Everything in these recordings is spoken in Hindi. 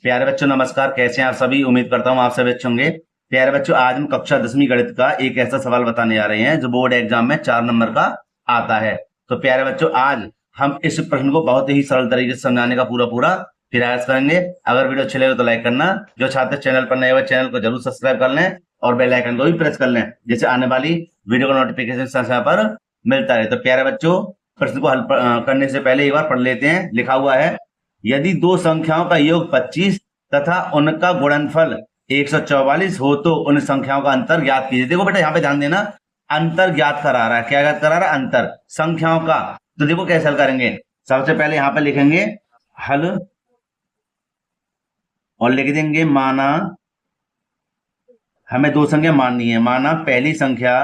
प्यारे बच्चों नमस्कार, कैसे हैं आप सभी। उम्मीद करता हूं आप सभी अच्छे होंगे। प्यारे बच्चों, आज हम कक्षा 10वीं गणित का एक ऐसा सवाल बताने जा रहे हैं जो बोर्ड एग्जाम में 4 नंबर का आता है। तो प्यारे बच्चों, आज हम इस प्रश्न को बहुत ही सरल तरीके से समझाने का पूरा प्रयास करेंगे। अगर वीडियो अच्छी लगे तो लाइक करना, जो छात्र चैनल पर नए हुए चैनल को जरूर सब्सक्राइब कर लें और बेल आइकन को भी प्रेस कर लें, जिससे आने वाली वीडियो का नोटिफिकेशन समय पर मिलता रहे। तो प्यारे बच्चों, प्रश्न को हल करने से पहले एक बार पढ़ लेते हैं। लिखा हुआ है, यदि दो संख्याओं का योग 25 तथा उनका गुणनफल 144 हो तो उन संख्याओं का अंतर ज्ञात कीजिए। देखो बेटा, यहाँ पे ध्यान देना, अंतर ज्ञात करा रहा है। क्या ज्ञात करा रहा है? अंतर संख्याओं का। तो देखो कैसे हल करेंगे। सबसे पहले यहाँ पे लिखेंगे हल और लिख देंगे माना। हमें दो संख्या माननी है। माना पहली संख्या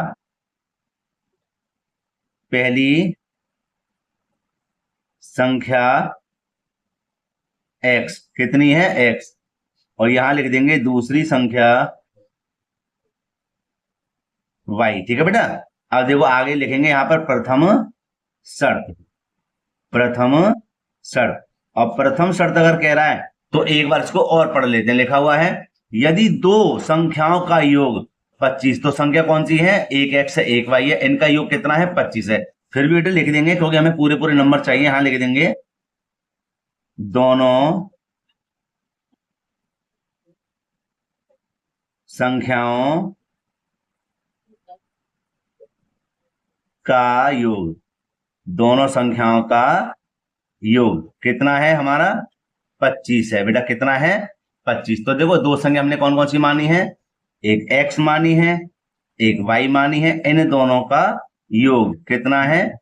x कितनी है? x। और यहां लिख देंगे दूसरी संख्या y। ठीक है बेटा। अब देखो आगे लिखेंगे यहां पर प्रथम शर्त। और प्रथम शर्त अगर कह रहा है तो एक बार इसको और पढ़ लेते हैं। लिखा हुआ है, यदि दो संख्याओं का योग 25, तो संख्या कौन सी है? एक x है, एक y है। इनका योग कितना है? 25 है। फिर भी बेटा लिख देंगे, क्योंकि हमें पूरे नंबर चाहिए। यहां लिख देंगे दोनों संख्याओं का योग। दोनों संख्याओं का योग कितना है? हमारा 25 है बेटा। कितना है? 25। तो देखो दो संख्या हमने कौन कौन सी मानी है? एक x मानी है, एक y मानी है। इन दोनों का योग कितना है?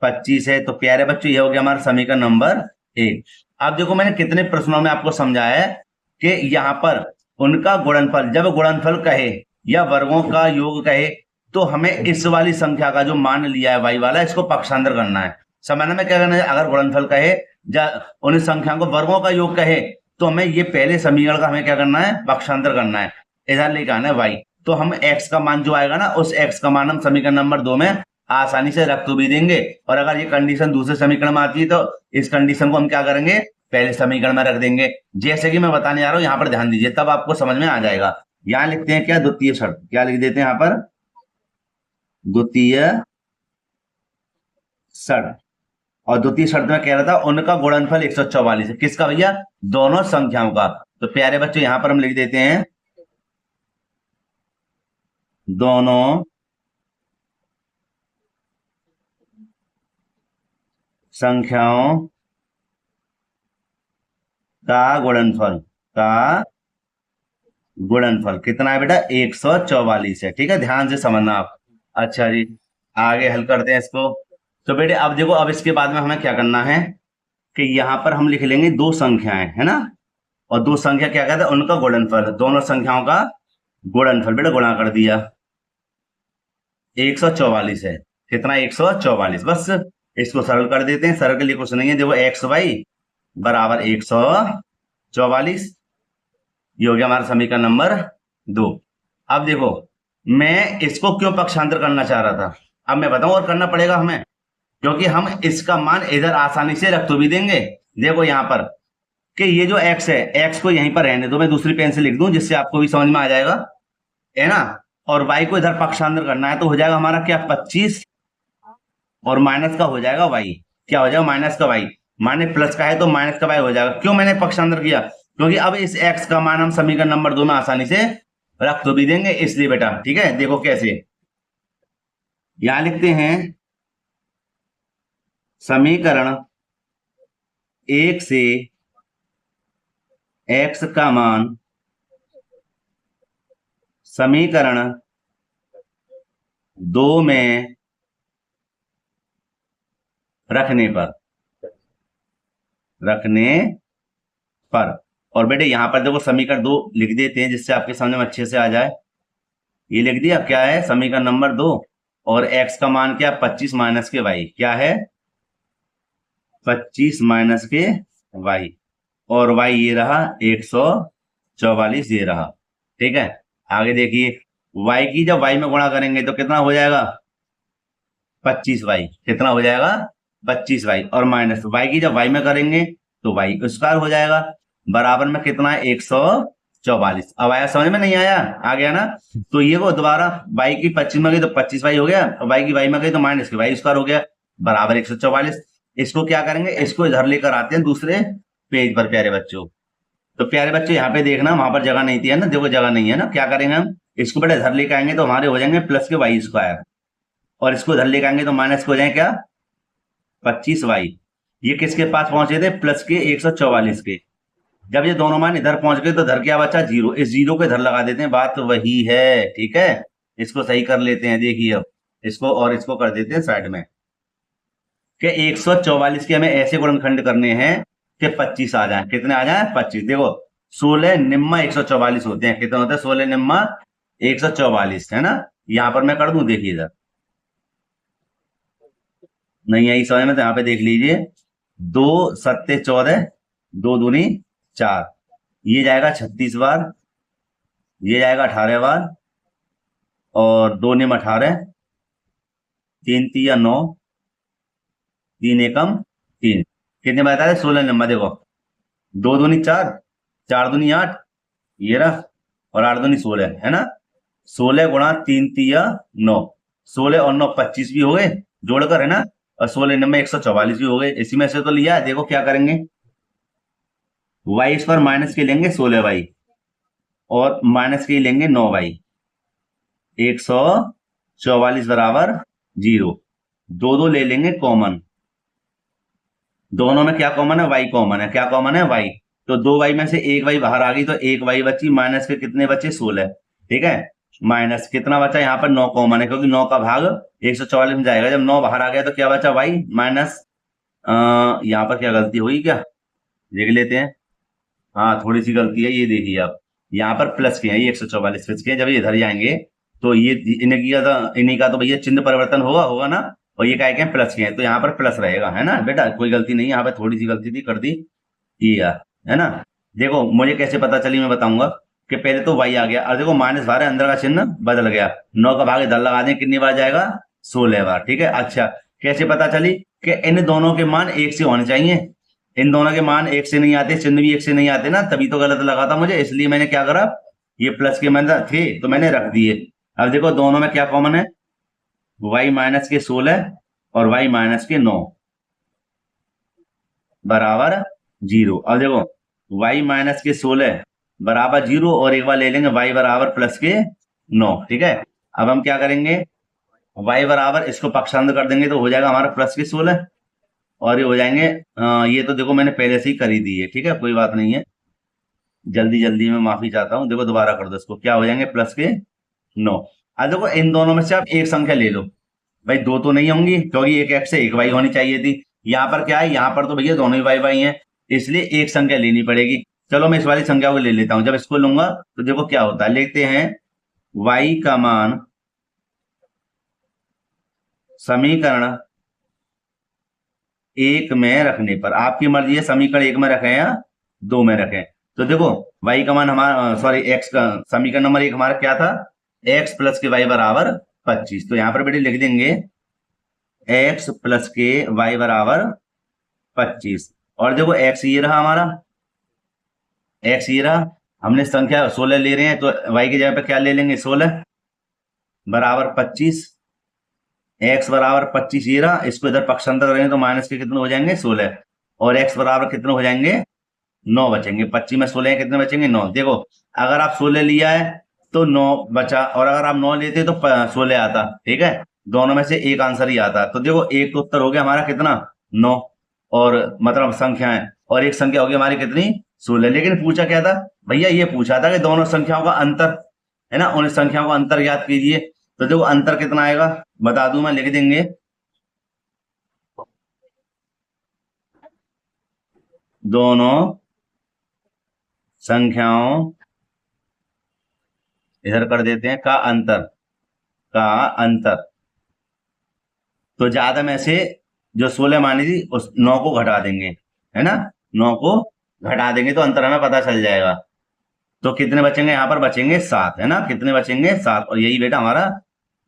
25 है। तो प्यारे बच्चों, यह हो गया हमारा समीकरण नंबर 1। अब देखो, मैंने कितने प्रश्नों में आपको समझाया है कि यहाँ पर उनका गुणनफल, जब गुणनफल कहे या वर्गों का योग कहे तो हमें इस वाली संख्या का जो मान लिया है y वाला, इसको पक्षांतर करना है। समझने में क्या करना है? अगर गुणनफल कहे या उन संख्या को वर्गों का योग कहे तो हमें ये पहले समीकरण का हमें क्या करना है? पक्षांतर करना है। इधर लेके आना है y। तो हम x का मान जो आएगा ना, उस x का मान हम समीकरण नंबर 2 में आसानी से रख तो भी देंगे। और अगर ये कंडीशन दूसरे समीकरण में आती है तो इस कंडीशन को हम क्या करेंगे? पहले समीकरण में रख देंगे। जैसे कि मैं बताने जा रहा हूं, यहां पर ध्यान दीजिए, तब आपको समझ में आ जाएगा। यहां लिखते हैं क्या? द्वितीय शर्त। क्या लिख देते हैं यहां पर? द्वितीय शर्त। और द्वितीय शर्त में कह रहा था उनका गुणनफल 144 है। किसका भैया? दोनों संख्याओं का। तो प्यारे बच्चों, यहां पर हम लिख देते हैं दोनों संख्याओं का गुणनफल कितना है बेटा? 144 है। ठीक है, ध्यान से समझना आप। अच्छा जी, आगे हल करते हैं इसको। तो बेटे अब देखो, अब इसके बाद में हमें क्या करना है कि यहां पर हम लिख लेंगे दो संख्याएं, है ना। और दो संख्या क्या कहते हैं? उनका गुणनफल। दोनों संख्याओं का गुणनफल बेटा गुणा कर दिया। 144 है। कितना? 144। बस इसको सरल कर देते हैं। सरल के लिए कुछ नहीं है। देखो एक्स वाई बराबर 144, ये हो गया हमारा समीकरण नंबर 2। अब देखो, मैं इसको क्यों पक्षांतर करना चाह रहा था, अब मैं बताऊं। और करना पड़ेगा हमें, क्योंकि हम इसका मान इधर आसानी से रख तो भी देंगे। देखो यहां पर कि ये जो x है, x को यहीं पर रहने दो, मैं दूसरी पेन से लिख दूं जिससे आपको भी समझ में आ जाएगा, है ना। और y को इधर पक्षांतर करना है, तो हो जाएगा हमारा क्या? 25 और माइनस का हो जाएगा y। क्या हो जाएगा? माइनस का y। माने प्लस का है तो माइनस का y हो जाएगा। क्यों मैंने पक्षांतर किया? क्योंकि अब इस x का मान हम समीकरण नंबर 2 में आसानी से रख तो भी देंगे, इसलिए बेटा। ठीक है, देखो कैसे। यहां लिखते हैं समीकरण 1 से x का मान समीकरण 2 में रखने पर। और बेटे यहां पर देखो समीकरण 2 लिख देते हैं जिससे आपके समझ में अच्छे से आ जाए। ये लिख दिया। क्या है? समीकरण नंबर 2। और x का मान क्या? 25 माइनस के y। क्या है? 25 माइनस के y। और y ये रहा 144, ये रहा। ठीक है, आगे देखिए, y की जब y में गुणा करेंगे तो कितना हो जाएगा? 25y। कितना हो जाएगा? 25y। और माइनस y की जब y में करेंगे तो y स्क्वायर हो जाएगा। बराबर में कितना है 144। अब आया समझ में? नहीं आया? आ गया ना? तो ये वो दोबारा y की 25 में गई तो 25y हो गया, और y की y में गई तो माइनस की y स्क्वायर हो गया, बराबर 144। इसको क्या करेंगे, इसको इधर लेकर आते हैं दूसरे पेज पर प्यारे बच्चों। तो प्यारे बच्चों यहाँ पे देखना, वहां पर जगह नहीं थी है ना, देखो जगह नहीं है ना, क्या करेंगे हम, इसको बेटा इधर लेकर आएंगे तो हमारे हो जाएंगे प्लस के वाई स्क्वायर, और इसको इधर लेकर आएंगे तो माइनस के हो जाए क्या, 25y। ये किसके पास पहुंचे थे, प्लस के 144 के। जब ये दोनों मान इधर पहुंच गए तो इधर क्या बचा, जीरो। इस जीरो को इधर लगा देते हैं, बात वही है, ठीक है। इसको सही कर लेते हैं, देखिए अब इसको और इसको कर देते हैं साइड में, कि 144 के हमें ऐसे गुणनखंड करने हैं कि 25 आ जाए। कितने आ जाए, 25। देखो 16 निम्मा 144 होते हैं, कितने होते हैं, 16 निम्मा 144, है ना। यहां पर मैं कर दूं, देखिए इधर नहीं आई समझ में तो यहाँ पे देख लीजिए, 2 सत्ते 14, 2 दूनी 4, ये जाएगा 36 बार, ये जाएगा 18 बार, और 2 निम 18, 3 तिया 9, 3 एकम 3, कितने बताया था, 16 नंबर। देखो 2 दूनी 4, 4 दूनी 8, ये रहा, और 8 दूनी 16, है ना। 16 गुणा 3 तिया 9, 16 और 9 25 भी हो गए जोड़कर, है ना, और 16 नंबर 144 भी हो गए। इसी में से तो लिया है। देखो क्या करेंगे, वाई इस पर माइनस के लेंगे 16y, और माइनस के लेंगे 9y, 144 बराबर 0। दो दो ले लेंगे कॉमन, दोनों में क्या कॉमन है, y कॉमन है। क्या कॉमन है, y। तो 2y में से एक y बाहर आ गई तो एक y बची, माइनस के कितने बचे, 16, ठीक है। माइनस कितना बचा, यहाँ पर 9 कॉमन है, क्योंकि 9 का भाग 144 में जाएगा। जब 9 बाहर आ गया तो क्या बचा, y माइनस, यहाँ पर क्या गलती हुई, क्या देख लेते हैं। हाँ थोड़ी सी गलती है, ये देखिए आप, यहाँ पर प्लस के हैं, ये 144 प्लस के हैं। जब ये इधर जाएंगे तो ये इन्हीं का तो भैया चिन्ह परिवर्तन होगा, होगा ना, और ये क्या है, प्लस के हैं, तो यहाँ पर प्लस रहेगा, है ना बेटा, कोई गलती नहीं है। यहाँ पर थोड़ी सी गलती थी, कर दी ये यार, है ना। देखो मुझे कैसे पता चली, मैं बताऊंगा कि पहले तो y आ गया, और देखो माइनस बार है, अंदर का चिन्ह बदल गया, 9 का भाग इधर लगा दें, कितनी बार जाएगा, 16 बार, ठीक है। अच्छा कैसे पता चली, कि इन दोनों के मान एक से होने चाहिए। इन दोनों के मान एक से नहीं आते, चिन्ह भी एक से नहीं आते ना, तभी तो गलत लगा था मुझे, इसलिए मैंने क्या करा, ये प्लस के मान थे तो मैंने रख दिए। अब देखो दोनों में क्या कॉमन है, y माइनस के 16 और y माइनस के 9 बराबर 0। अब देखो y माइनस के 16 बराबर 0, और एक बार ले लेंगे y बराबर प्लस के 9, ठीक है। अब हम क्या करेंगे, y बराबर इसको पक्षांतर कर देंगे तो हो जाएगा हमारा प्लस के 16, और ये हो जाएंगे, ये तो देखो मैंने पहले से ही कर ही दी है, ठीक है, कोई बात नहीं है, जल्दी जल्दी में माफी चाहता हूं। देखो दोबारा कर दो इसको, क्या हो जाएंगे, प्लस के 9। अब देखो इन दोनों में से आप एक संख्या ले लो, भाई दो तो नहीं होंगी, क्योंकि एक x से एक y होनी चाहिए थी। यहाँ पर क्या है, यहाँ पर तो भैया दोनों ही y हैं, इसलिए एक संख्या लेनी पड़ेगी। चलो मैं इस वाली संख्या को ले लेता हूं। जब इसको लूंगा तो देखो क्या होता है, लेते हैं y का मान समीकरण 1 में रखने पर, आपकी मर्जी है समीकरण 1 में रखें या 2 में रखें। तो देखो y का मान हमारा, सॉरी x का समीकरण नंबर 1 हमारा क्या था, x प्लस के y बराबर 25। तो यहां पर बेटे लिख देंगे x प्लस के y बराबर 25। और देखो x ये रहा हमारा, x ये रहा, हमने संख्या 16 ले रहे हैं तो y की जगह पे क्या ले लेंगे, 16 बराबर 25, x बराबर 25 ये रहा। इसको इधर पक्षांतर करेंगे तो माइनस के कितने हो जाएंगे, 16, और x बराबर कितने हो जाएंगे, 9 बचेंगे। 25 में 16 कितने बचेंगे, 9। देखो अगर आप 16 लिया है तो 9 बचा, और अगर आप 9 लेते तो 16 आता, ठीक है। दोनों में से एक आंसर ही आता। तो देखो एक तो उत्तर हो गया हमारा कितना, 9, और मतलब संख्या है, और एक संख्या होगी हमारी कितनी, 16। लेकिन पूछा क्या था भैया, ये पूछा था कि दोनों संख्याओं का अंतर, है ना, उन संख्याओं का अंतर याद कीजिए। तो देखो अंतर कितना आएगा, बता दूं मैं, लिख देंगे दोनों संख्याओं, इधर कर देते हैं का अंतर, का अंतर। तो ज्यादा में से जो 16 मानी थी उस 9 को घटा देंगे, है ना, 9 को घटा देंगे तो अंतर हमें पता चल जाएगा। तो कितने बचेंगे, यहाँ पर बचेंगे 7, है ना, कितने बचेंगे 7, और यही बेटा हमारा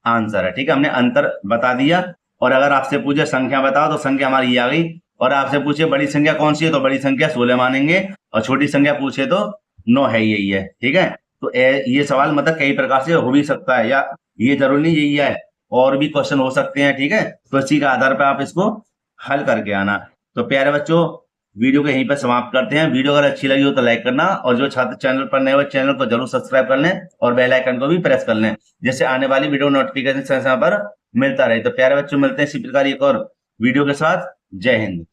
आंसर है, ठीक है। हमने अंतर बता दिया, और अगर आपसे पूछे संख्या बताओ तो संख्या हमारी ये आ गई, और आपसे पूछे बड़ी संख्या कौन सी है, तो बड़ी संख्या 16 मानेंगे, और छोटी संख्या पूछे तो 9 है, यही है। ठीक है, तो ये सवाल मतलब कई प्रकार से हो भी सकता है, या ये जरूरी नहीं यही है, और भी क्वेश्चन हो सकते हैं। ठीक है, तो इसी के आधार पर आप इसको हल करके आना। तो प्यारे बच्चों, वीडियो को यहीं पर समाप्त करते हैं। वीडियो अगर अच्छी लगी हो तो लाइक करना, और जो छात्र चैनल पर नए हो चैनल को जरूर सब्सक्राइब कर लें, और बेल आइकन को भी प्रेस कर लें, जिससे आने वाली वीडियो नोटिफिकेशन समय पर मिलता रहे। तो प्यारे बच्चों, मिलते हैं इसी प्रकार एक और वीडियो के साथ। जय हिंद।